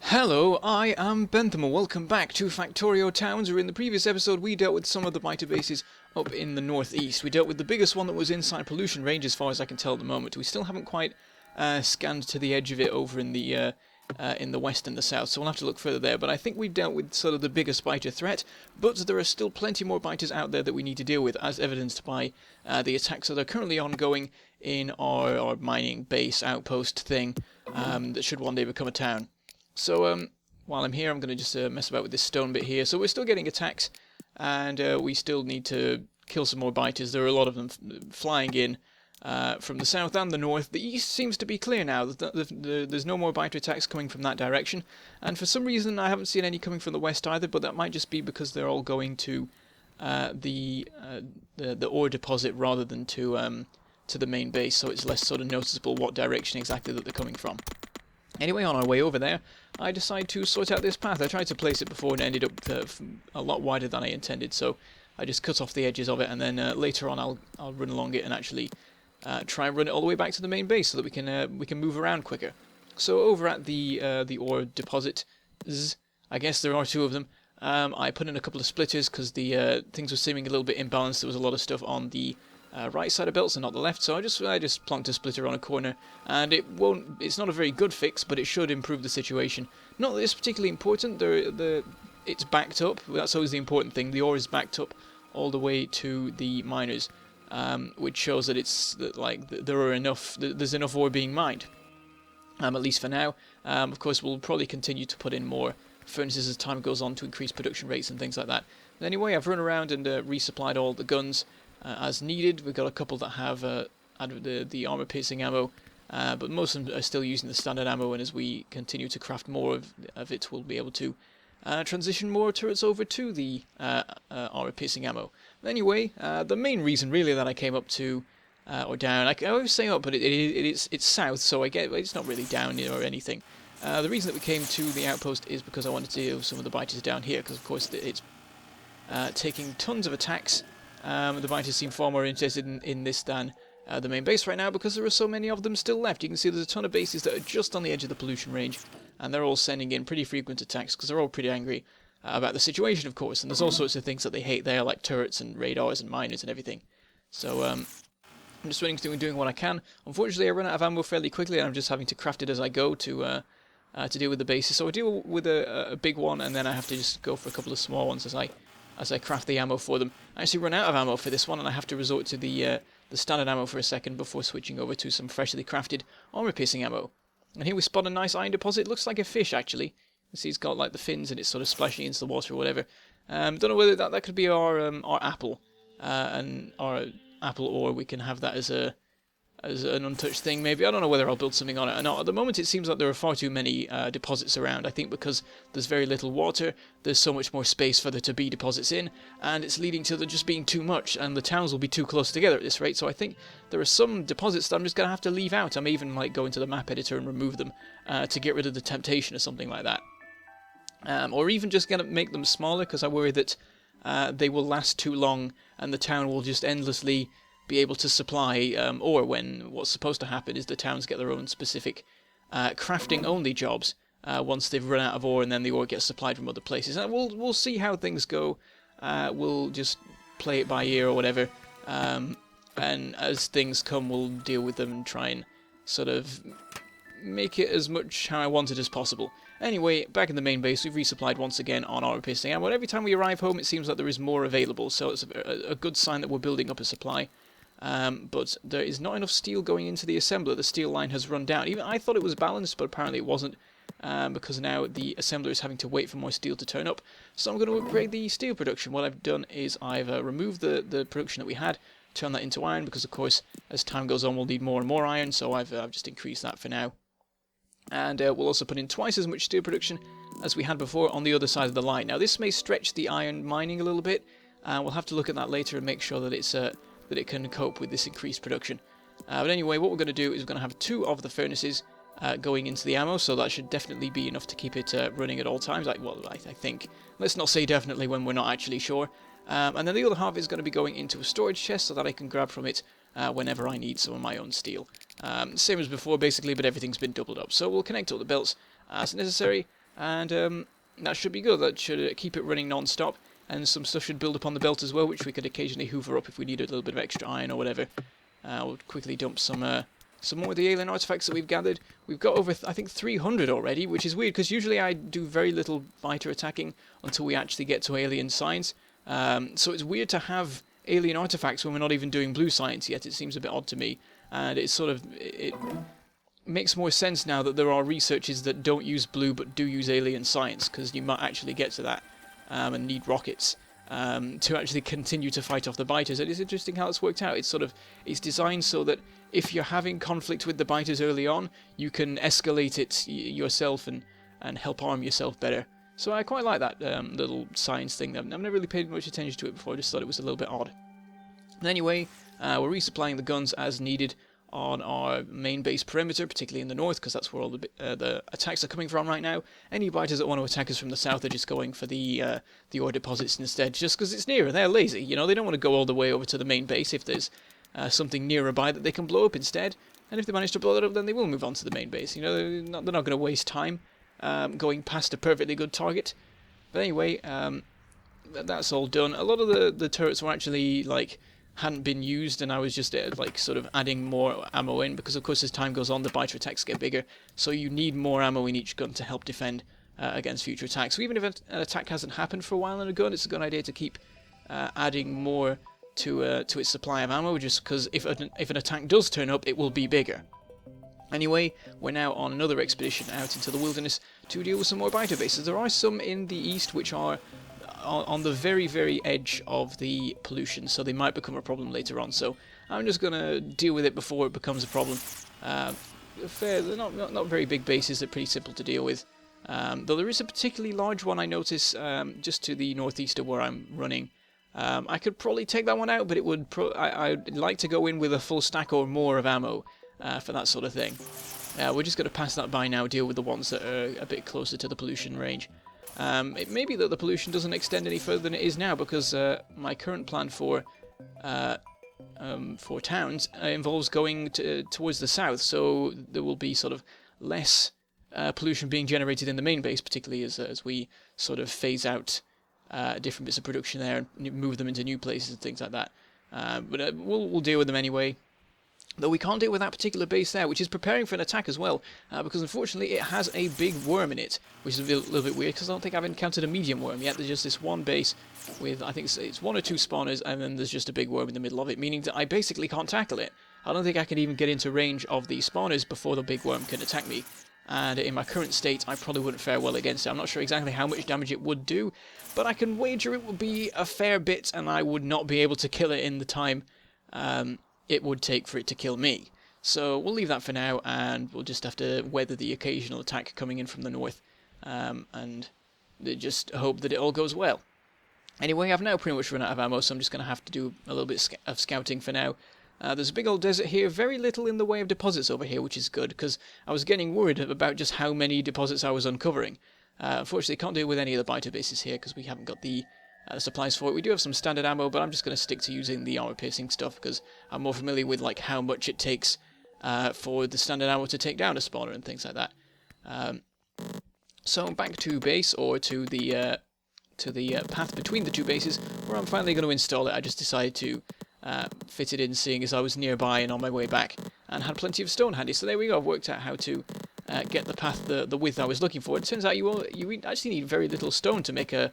Hello, I am Bentham, and welcome back to Factorio Towns, where in the previous episode we dealt with some of the biter bases up in the northeast. We dealt with the biggest one that was inside pollution range, as far as I can tell at the moment. We still haven't quite scanned to the edge of it over in the west and the south, so we'll have to look further there. But I think we've dealt with sort of the biggest biter threat, but there are still plenty more biters out there that we need to deal with, as evidenced by the attacks that are currently ongoing in our mining base outpost thing that should one day become a town. So, while I'm here, I'm going to just mess about with this stone bit here. So we're still getting attacks, and we still need to kill some more biters. There are a lot of them flying in from the south and the north. The east seems to be clear now. There's no more biter attacks coming from that direction. And for some reason, I haven't seen any coming from the west either, but that might just be because they're all going to the ore deposit rather than to the main base, so it's less sort of noticeable what direction exactly that they're coming from. Anyway, on our way over there, I decided to sort out this path. I tried to place it before and ended up a lot wider than I intended, so I just cut off the edges of it, and then later on I'll run along it and actually try and run it all the way back to the main base so that we can move around quicker. So over at the ore deposit, I guess there are two of them. I put in a couple of splitters because the things were seeming a little bit imbalanced. There was a lot of stuff on the right side of belts and not the left, so I just plonked a splitter on a corner, and it's not a very good fix, but it should improve the situation. Not that it's particularly important. It's backed up. That's always the important thing. The ore is backed up all the way to the miners, which shows that there's enough ore being mined, at least for now. Of course, we'll probably continue to put in more furnaces as time goes on to increase production rates and things like that. But anyway, I've run around and resupplied all the guns as needed. We've got a couple that have the armor-piercing ammo, but most of them are still using the standard ammo, and as we continue to craft more of it, we'll be able to transition more turrets over to the armor-piercing ammo. But anyway, the main reason really that I came up to, or down, I always say up, but it's south, so I get it's not really down or anything. The reason that we came to the outpost is because I wanted to deal with some of the biters down here, because of course it's taking tons of attacks. The biters seem far more interested in this than the main base right now, because there are so many of them still left. You can see there's a ton of bases that are just on the edge of the pollution range, and they're all sending in pretty frequent attacks because they're all pretty angry about the situation, of course. And there's all sorts of things that they hate there, like turrets and radars and miners and everything. So I'm just running through and doing what I can. Unfortunately, I run out of ammo fairly quickly, and I'm just having to craft it as I go to deal with the bases. So I deal with a big one, and then I have to just go for a couple of small ones as I craft the ammo for them. I actually run out of ammo for this one, and I have to resort to the standard ammo for a second before switching over to some freshly crafted armor-piercing ammo. And here we spot a nice iron deposit. It looks like a fish, actually. You see it's got like the fins, and it's sort of splashing into the water or whatever. Don't know whether that could be our apple, and our apple ore. We can have that as an untouched thing, maybe. I don't know whether I'll build something on it or not. At the moment, it seems like there are far too many deposits around. I think because there's very little water, there's so much more space for there to be deposits in, and it's leading to there just being too much, and the towns will be too close together at this rate. So I think there are some deposits that I'm just going to have to leave out. I may even go into the map editor and remove them to get rid of the temptation or something like that. Or even just going to make them smaller, because I worry that they will last too long, and the town will just endlessly be able to supply ore, when what's supposed to happen is the towns get their own specific crafting only jobs once they've run out of ore, and then the ore gets supplied from other places. And we'll see how things go. We'll just play it by ear or whatever, and as things come we'll deal with them and try and sort of make it as much how I want it as possible. Anyway, back in the main base, we've resupplied once again on armor-piercing ammo, and every time we arrive home it seems like there is more available, so it's a good sign that we're building up a supply. But there is not enough steel going into the assembler. The steel line has run down. Even I thought it was balanced, but apparently it wasn't, because now the assembler is having to wait for more steel to turn up. So I'm going to upgrade the steel production. What I've done is I've removed the production that we had, turned that into iron, because of course as time goes on we'll need more and more iron, so I've just increased that for now. And we'll also put in twice as much steel production as we had before on the other side of the line. Now this may stretch the iron mining a little bit, we'll have to look at that later and make sure that that it can cope with this increased production. But anyway, what we're going to do is we're going to have two of the furnaces going into the ammo, so that should definitely be enough to keep it running at all times. I think. Let's not say definitely when we're not actually sure. And then the other half is going to be going into a storage chest so that I can grab from it whenever I need some of my own steel. Same as before, basically, but everything's been doubled up. So we'll connect all the belts as necessary, and that should be good. That should keep it running non-stop, and some stuff should build up on the belt as well, which we could occasionally hoover up if we needed a little bit of extra iron or whatever. We'll quickly dump some more of the alien artifacts that we've gathered. We've got over, I think, 300 already, which is weird, because usually I do very little biter attacking until we actually get to alien science. So it's weird to have alien artifacts when we're not even doing blue science yet. It seems a bit odd to me, and it's sort of... it makes more sense now that there are researchers that don't use blue but do use alien science, because you might actually get to that and need rockets to actually continue to fight off the biters. And it's interesting how it's worked out. It's designed so that if you're having conflict with the biters early on, you can escalate it yourself and help arm yourself better. So I quite like that little science thing. I've never really paid much attention to it before. I just thought it was a little bit odd. And anyway, we're resupplying the guns as needed on our main base perimeter, particularly in the north, because that's where all the attacks are coming from right now. Any biters that want to attack us from the south are just going for the ore deposits instead, just because it's nearer. They're lazy, you know. They don't want to go all the way over to the main base if there's something nearby that they can blow up instead. And if they manage to blow that up, then they will move on to the main base. You know, they're not going to waste time going past a perfectly good target. But anyway, that's all done. A lot of the turrets were actually hadn't been used, and I was just sort of adding more ammo in, because of course as time goes on the biter attacks get bigger, so you need more ammo in each gun to help defend against future attacks. So even if an attack hasn't happened for a while in a gun, it's a good idea to keep adding more to its supply of ammo, just because if an attack does turn up, it will be bigger. Anyway, we're now on another expedition out into the wilderness to deal with some more biter bases. There are some in the east which are on the very, very edge of the pollution, so they might become a problem later on. So I'm just going to deal with it before it becomes a problem. They're not very big bases, they're pretty simple to deal with. Though there is a particularly large one I notice just to the northeast of where I'm running. I could probably take that one out, but it would I'd like to go in with a full stack or more of ammo for that sort of thing. We're just going to pass that by now, deal with the ones that are a bit closer to the pollution range. It may be that the pollution doesn't extend any further than it is now, because my current plan for towns involves going towards the south, so there will be sort of less pollution being generated in the main base, particularly as we sort of phase out different bits of production there and move them into new places and things like that. But we'll deal with them anyway. Though we can't deal with that particular base there, which is preparing for an attack as well, because unfortunately it has a big worm in it, which is a little bit weird, because I don't think I've encountered a medium worm yet. There's just this one base with, I think it's 1 or 2 spawners, and then there's just a big worm in the middle of it, meaning that I basically can't tackle it. I don't think I can even get into range of the spawners before the big worm can attack me, and in my current state I probably wouldn't fare well against it. I'm not sure exactly how much damage it would do, but I can wager it would be a fair bit, and I would not be able to kill it in the time it would take for it to kill me. So we'll leave that for now, and we'll just have to weather the occasional attack coming in from the north, and just hope that it all goes well. Anyway, I've now pretty much run out of ammo, so I'm just going to have to do a little bit of scouting for now. There's a big old desert here, very little in the way of deposits over here, which is good, because I was getting worried about just how many deposits I was uncovering. Unfortunately, can't deal with any of the biter bases here, because we haven't got the supplies for it. We do have some standard ammo, but I'm just going to stick to using the armor-piercing stuff, because I'm more familiar with how much it takes for the standard ammo to take down a spawner and things like that. So back to base, or to the path between the two bases, where I'm finally going to install it. I just decided to fit it in, seeing as I was nearby and on my way back, and had plenty of stone handy. So there we go. I've worked out how to get the path the width I was looking for. It turns out you actually need very little stone to make a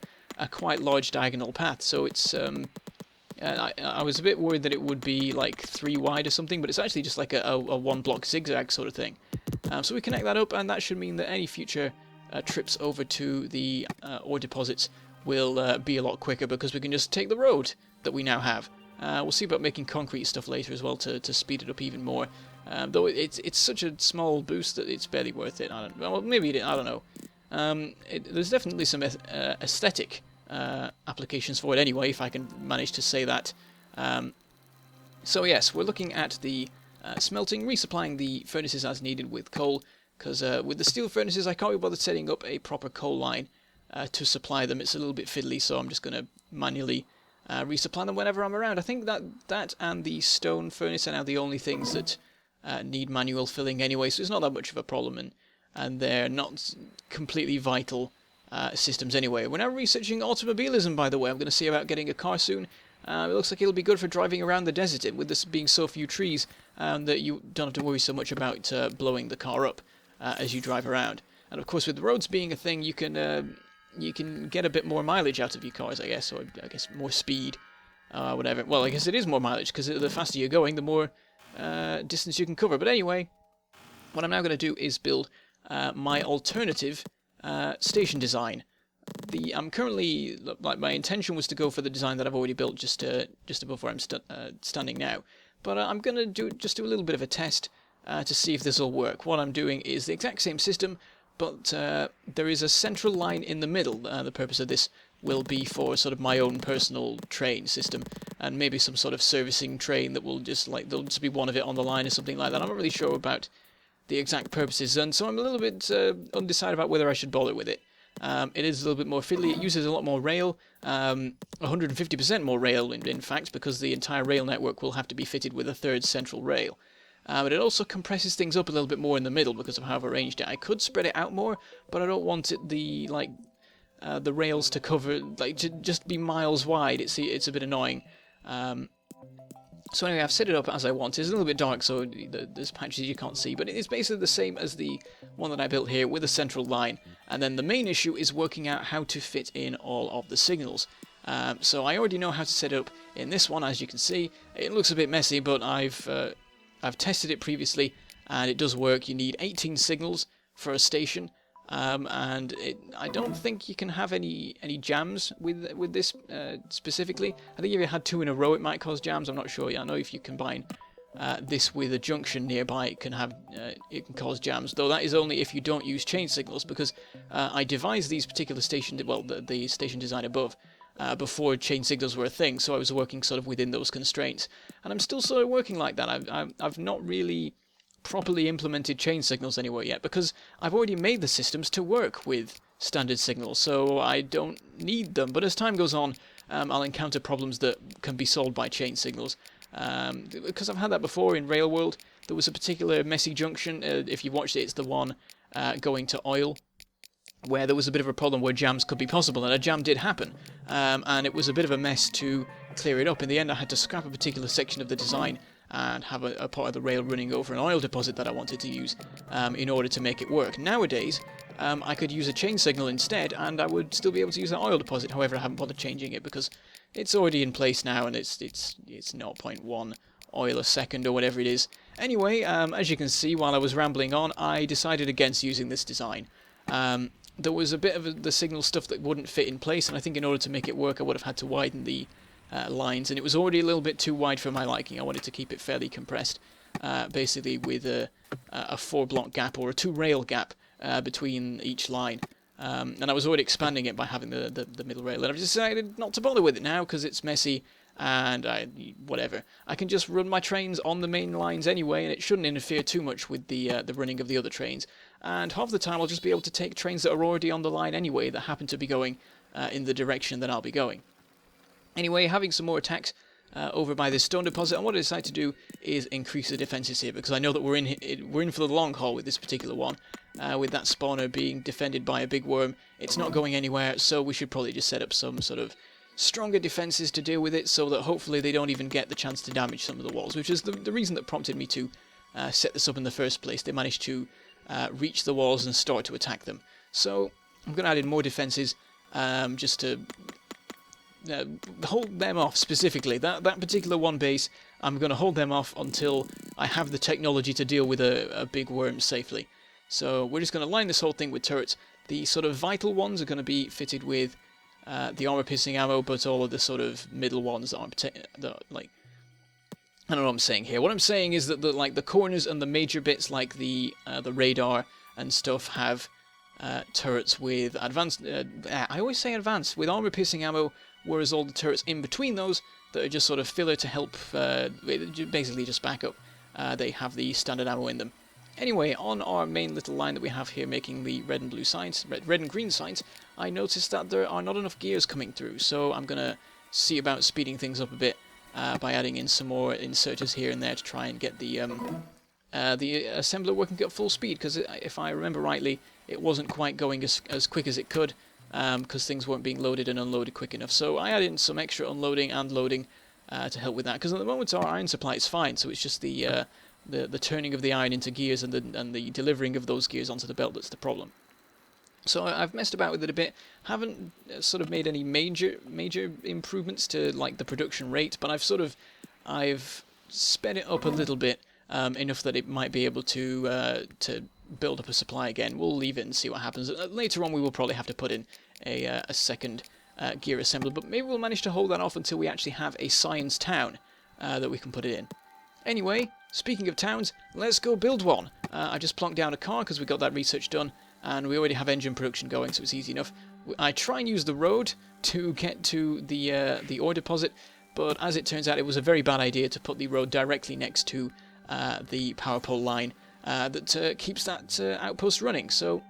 quite large diagonal path. So it's I was a bit worried that it would be 3 wide or something, but it's actually just like a 1-block zigzag sort of thing. So we connect that up, and that should mean that any future trips over to the ore deposits will be a lot quicker, because we can just take the road that we now have. We'll see about making concrete stuff later as well to speed it up even more. Though it's such a small boost that it's barely worth it. I don't know. There's definitely some aesthetic applications for it anyway, if I can manage to say that. So yes, we're looking at the smelting, resupplying the furnaces as needed with coal, because with the steel furnaces I can't be bothered setting up a proper coal line to supply them. It's a little bit fiddly, so I'm just going to manually resupply them whenever I'm around. I think that and the stone furnace are now the only things that need manual filling anyway, so it's not that much of a problem, and and they're not completely vital systems anyway. We're now researching automobilism, by the way. I'm going to see about getting a car soon. It looks like it'll be good for driving around the desert, with this being so few trees, that you don't have to worry so much about blowing the car up as you drive around. And of course, with roads being a thing, you can get a bit more mileage out of your cars, I guess, or I guess more speed, whatever. Well, I guess it is more mileage, because the faster you're going, the more distance you can cover. But anyway, what I'm now going to do is build my alternative station design. I'm currently, like, my intention was to go for the design that I've already built just above where I'm standing now. But I'm going to do a little bit of a test to see if this will work. What I'm doing is the exact same system, but there is a central line in the middle. The purpose of this will be for sort of my own personal train system, and maybe some sort of servicing train that will there'll just be one of it on the line or something like that. I'm not really sure about the exact purposes, and so I'm a little bit undecided about whether I should bother with it. It is a little bit more fiddly. It uses a lot more rail, 150% more rail in fact, because the entire rail network will have to be fitted with a third central rail. But it also compresses things up a little bit more in the middle because of how I've arranged it. I could spread it out more, but I don't want the rails to cover, to just be miles wide. It's a bit annoying. So anyway, I've set it up as I want. It's a little bit dark, so there's patches you can't see, but it's basically the same as the one that I built here with a central line. And then the main issue is working out how to fit in all of the signals. So I already know how to set it up in this one, as you can see. It looks a bit messy, but I've tested it previously, and it does work. You need 18 signals for a station. And I don't think you can have any jams with this specifically. I think if you had 2 in a row, it might cause jams. I'm not sure. Yeah, I know if you combine this with a junction nearby, it can cause jams. Though that is only if you don't use chain signals, because I devised these particular the station design above before chain signals were a thing. So I was working sort of within those constraints, and I'm still sort of working like that. I've not really properly implemented chain signals anywhere yet, because I've already made the systems to work with standard signals, so I don't need them. But as time goes on, I'll encounter problems that can be solved by chain signals, because I've had that before in Railworld. There was a particular messy junction, if you've watched it, it's the one going to oil, where there was a bit of a problem where jams could be possible, and a jam did happen, and it was a bit of a mess to clear it up. In the end, I had to scrap a particular section of the design and have a part of the rail running over an oil deposit that I wanted to use in order to make it work. Nowadays, I could use a chain signal instead, and I would still be able to use that oil deposit. However, I haven't bothered changing it because it's already in place now, and it's 0.1 oil a second or whatever it is. Anyway, as you can see, while I was rambling on, I decided against using this design. There was a bit of the signal stuff that wouldn't fit in place, and I think in order to make it work, I would have had to widen the lines, and it was already a little bit too wide for my liking. I wanted to keep it fairly compressed, basically with a 4-block gap or a 2-rail gap between each line. And I was already expanding it by having the middle rail, and I've decided not to bother with it now because it's messy, and whatever. I can just run my trains on the main lines anyway, and it shouldn't interfere too much with the running of the other trains. And half the time I'll just be able to take trains that are already on the line anyway, that happen to be going in the direction that I'll be going. Anyway, having some more attacks over by this stone deposit, and what I decided to do is increase the defenses here, because I know that we're in for the long haul with this particular one. With that spawner being defended by a big worm, it's not going anywhere, so we should probably just set up some sort of stronger defenses to deal with it, so that hopefully they don't even get the chance to damage some of the walls, which is the reason that prompted me to set this up in the first place. They managed to reach the walls and start to attack them. So I'm going to add in more defenses just to hold them off specifically. That particular one base, I'm going to hold them off until I have the technology to deal with a big worm safely. So we're just going to line this whole thing with turrets. The sort of vital ones are going to be fitted with the armor-piercing ammo, but all of the sort of middle ones that aren't I don't know what I'm saying here. What I'm saying is that the corners and the major bits, like the radar and stuff, have turrets with advanced. I always say advanced with armor-piercing ammo, whereas all the turrets in between those that are just sort of filler to help, basically just back up. They have the standard ammo in them. Anyway, on our main little line that we have here, making the red and blue signs, red and green signs, I noticed that there are not enough gears coming through, so I'm gonna see about speeding things up a bit by adding in some more inserters here and there to try and get the the assembler working at full speed, because if I remember rightly, it wasn't quite going as quick as it could, because things weren't being loaded and unloaded quick enough. So I added in some extra unloading and loading to help with that, because at the moment our iron supply is fine, so it's just the turning of the iron into gears and the delivering of those gears onto the belt that's the problem. So I've messed about with it a bit, haven't sort of made any major improvements to like the production rate, but I've sped it up a little bit, enough that it might be able to build up a supply again. We'll leave it and see what happens. Later on we will probably have to put in a second gear assembler, but maybe we'll manage to hold that off until we actually have a science town that we can put it in. Anyway, speaking of towns, let's go build one. I just plonked down a car because we got that research done, and we already have engine production going, so it's easy enough. I try and use the road to get to the ore deposit, but as it turns out, it was a very bad idea to put the road directly next to the power pole line that keeps that outpost running. So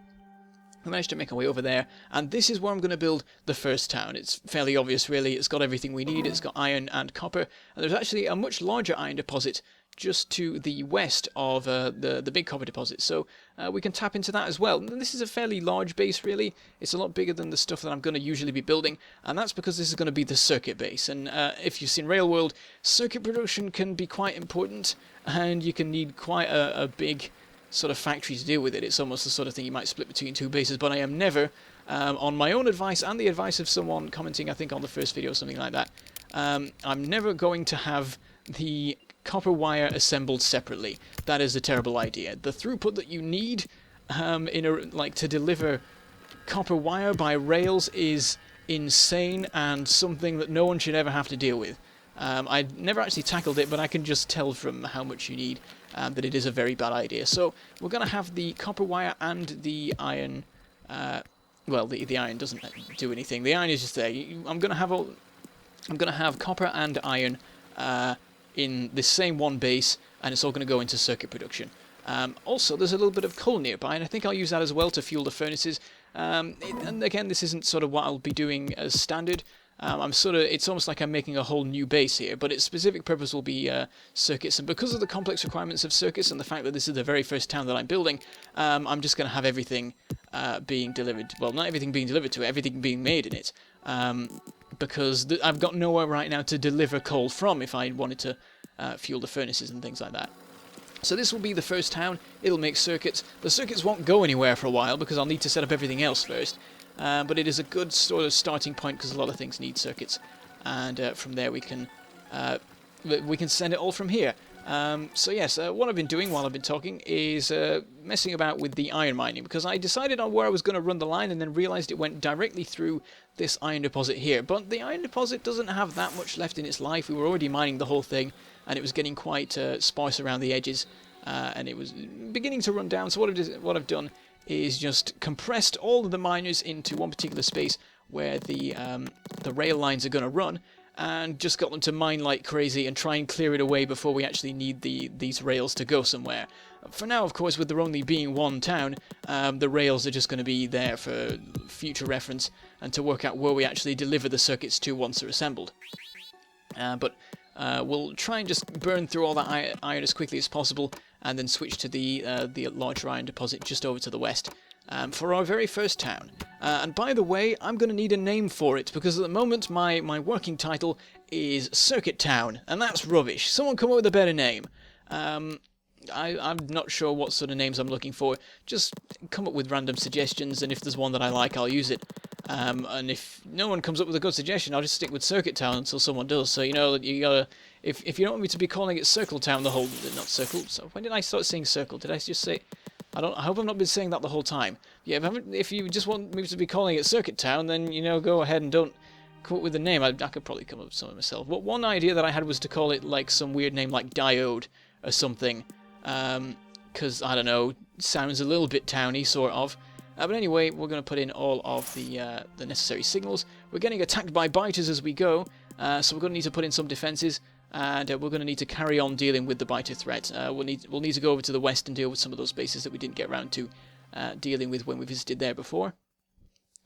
we managed to make our way over there, and this is where I'm going to build the first town. It's fairly obvious, really. It's got everything we need. It's got iron and copper, and there's actually a much larger iron deposit just to the west of the big copper deposit, so we can tap into that as well. This is a fairly large base, really. It's a lot bigger than the stuff that I'm going to usually be building, and that's because this is going to be the circuit base. And if you've seen Railworld, circuit production can be quite important, and you can need quite a big sort of factory to deal with it. It's almost the sort of thing you might split between two bases, but I am never, on my own advice and the advice of someone commenting, I think on the first video or something like that, I'm never going to have the copper wire assembled separately. That is a terrible idea. The throughput that you need to deliver copper wire by rails is insane and something that no one should ever have to deal with. I never actually tackled it, but I can just tell from how much you need that it is a very bad idea. So we're going to have the copper wire and the iron. Well, the iron doesn't do anything. The iron is just there. I'm going to have copper and iron in this same one base, and it's all going to go into circuit production. Also, there's a little bit of coal nearby, and I think I'll use that as well to fuel the furnaces. And again, this isn't sort of what I'll be doing as standard. It's almost like I'm making a whole new base here, but its specific purpose will be circuits. And because of the complex requirements of circuits and the fact that this is the very first town that I'm building, I'm just going to have everything being delivered. Well, not everything being delivered to it, everything being made in it. Because I've got nowhere right now to deliver coal from if I wanted to fuel the furnaces and things like that. So this will be the first town. It'll make circuits. The circuits won't go anywhere for a while because I'll need to set up everything else first. But it is a good sort of starting point because a lot of things need circuits, and from there we can send it all from here. So yes, what I've been doing while I've been talking is messing about with the iron mining, because I decided on where I was going to run the line and then realised it went directly through this iron deposit here. But the iron deposit doesn't have that much left in its life. We were already mining the whole thing, and it was getting quite sparse around the edges, and it was beginning to run down. So what I've done is just compressed all of the miners into one particular space where the rail lines are going to run, and just got them to mine like crazy and try and clear it away before we actually need these rails to go somewhere. For now, of course, with there only being one town, the rails are just going to be there for future reference and to work out where we actually deliver the circuits to once they're assembled. But we'll try and just burn through all that iron as quickly as possible, and then switch to the larger iron deposit just over to the west for our very first town. And by the way, I'm going to need a name for it, because at the moment my working title is Circuit Town, and that's rubbish. Someone come up with a better name. I'm not sure what sort of names I'm looking for. Just come up with random suggestions, and if there's one that I like, I'll use it. And if no one comes up with a good suggestion, I'll just stick with Circuit Town until someone does. So you know, you gotta. If you don't want me to be calling it Circle Town the whole, not Circle. So when did I start saying Circle? Did I just say? I hope I've not been saying that the whole time. Yeah, if you just want me to be calling it Circuit Town, then go ahead and don't come up with a name. I could probably come up with something myself. But one idea that I had was to call it like some weird name like Diode or something. Because I don't know, sounds a little bit towny, sort of. But anyway, we're going to put in all of the necessary signals. We're getting attacked by biters as we go, so we're going to need to put in some defences, and we're going to need to carry on dealing with the biter threat. We'll need to go over to the west and deal with some of those bases that we didn't get around to dealing with when we visited there before.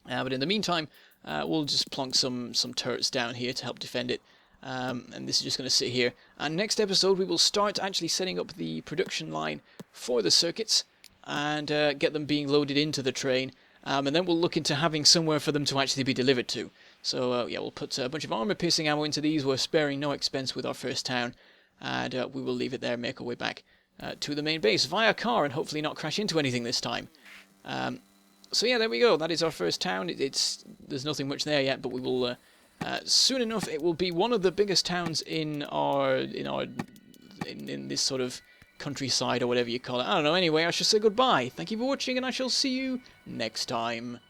But in the meantime, we'll just plonk some turrets down here to help defend it. And this is just going to sit here. And next episode we will start actually setting up the production line for the circuits and get them being loaded into the train. And then we'll look into having somewhere for them to actually be delivered to. So yeah, we'll put a bunch of armor-piercing ammo into these. We're sparing no expense with our first town. And we will leave it there and make our way back to the main base via car and hopefully not crash into anything this time. So yeah, there we go. That is our first town. There's nothing much there yet, but we will soon enough. It will be one of the biggest towns in this sort of countryside or whatever you call it. I don't know. Anyway, I shall say goodbye. Thank you for watching, and I shall see you next time.